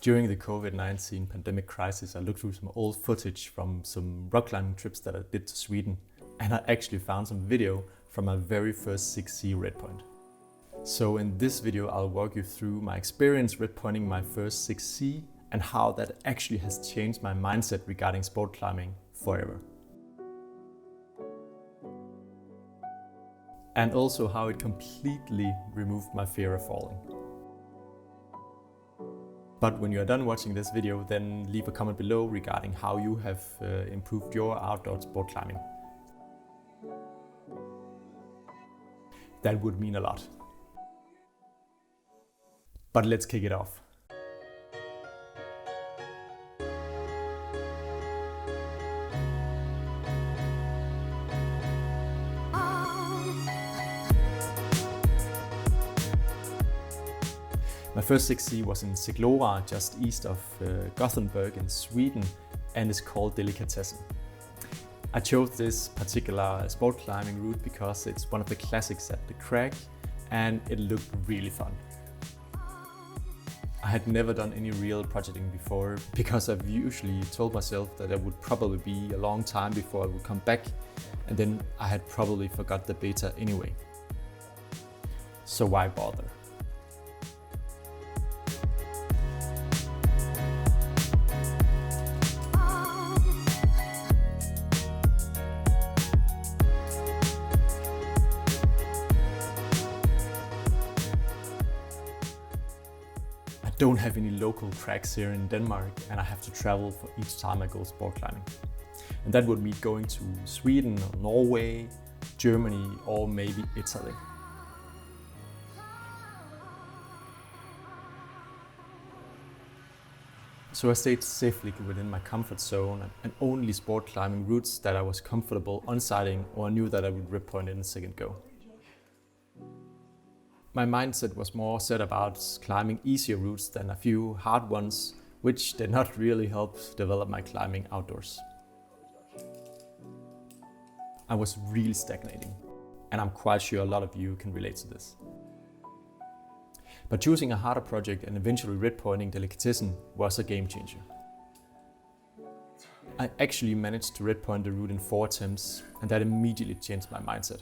During the COVID-19 pandemic crisis, I looked through some old footage from some rock climbing trips that I did to Sweden, and I actually found some video from my very first 6C redpoint. So in this video, I'll walk you through my experience redpointing my first 6C and how that actually has changed my mindset regarding sport climbing forever. And also how it completely removed my fear of falling. But when you are done watching this video, then leave a comment below regarding how you have improved your outdoor sport climbing. That would mean a lot. But let's kick it off. My first 6C was in Seglora, just east of Gothenburg in Sweden, and is called Delikatessen. I chose this particular sport climbing route because it's one of the classics at the crag, and it looked really fun. I had never done any real projecting before because I've usually told myself that it would probably be a long time before I would come back, and then I had probably forgot the beta anyway. So why bother? I don't have any local crags here in Denmark, and I have to travel for each time I go sport climbing. And that would mean going to Sweden, or Norway, Germany, or maybe Italy. So I stayed safely within my comfort zone and only sport climbing routes that I was comfortable on-sighting or knew that I would redpoint in a second go. My mindset was more set about climbing easier routes than a few hard ones, which did not really help develop my climbing outdoors. I was really stagnating, and I'm quite sure a lot of you can relate to this. But choosing a harder project and eventually redpointing Delikatessen was a game changer. I actually managed to redpoint the route in 4 attempts, and that immediately changed my mindset.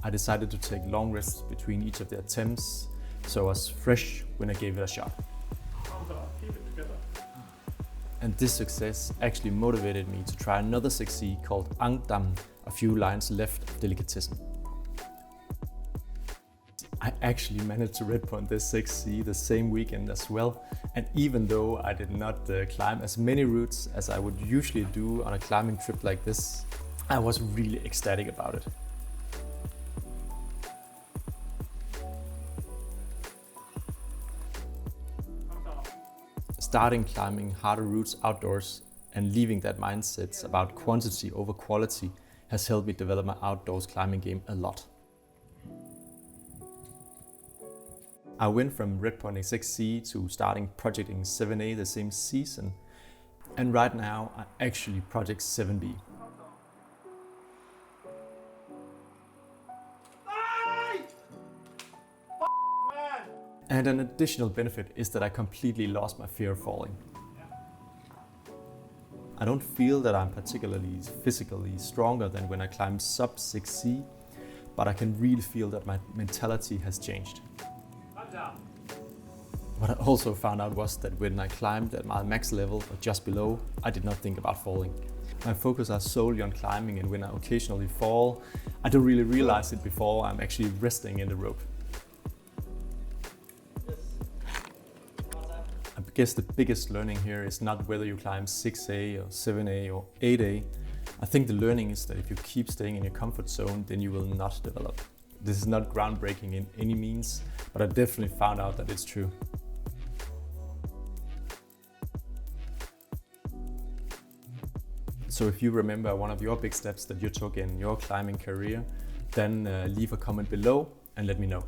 I decided to take long rests between each of the attempts, so I was fresh when I gave it a shot. And this success actually motivated me to try another 6C called Angdam, a few lines left of Delikatessen. I actually managed to redpoint this 6C the same weekend as well, and even though I did not climb as many routes as I would usually do on a climbing trip like this, I was really ecstatic about it. Starting climbing harder routes outdoors and leaving that mindset about quantity over quality has helped me develop my outdoors climbing game a lot. I went from redpointing 6C to starting projecting 7A the same season, and right now I actually project 7B. And an additional benefit is that I completely lost my fear of falling. I don't feel that I'm particularly physically stronger than when I climbed sub 6C, but I can really feel that my mentality has changed. What I also found out was that when I climbed at my max level or just below, I did not think about falling. My focus is solely on climbing, and when I occasionally fall, I don't really realize it before I'm actually resting in the rope. I guess the biggest learning here is not whether you climb 6A or 7A or 8A. I think the learning is that if you keep staying in your comfort zone, then you will not develop. This is not groundbreaking in any means, but I definitely found out that it's true. So if you remember one of your big steps that you took in your climbing career, then leave a comment below and let me know.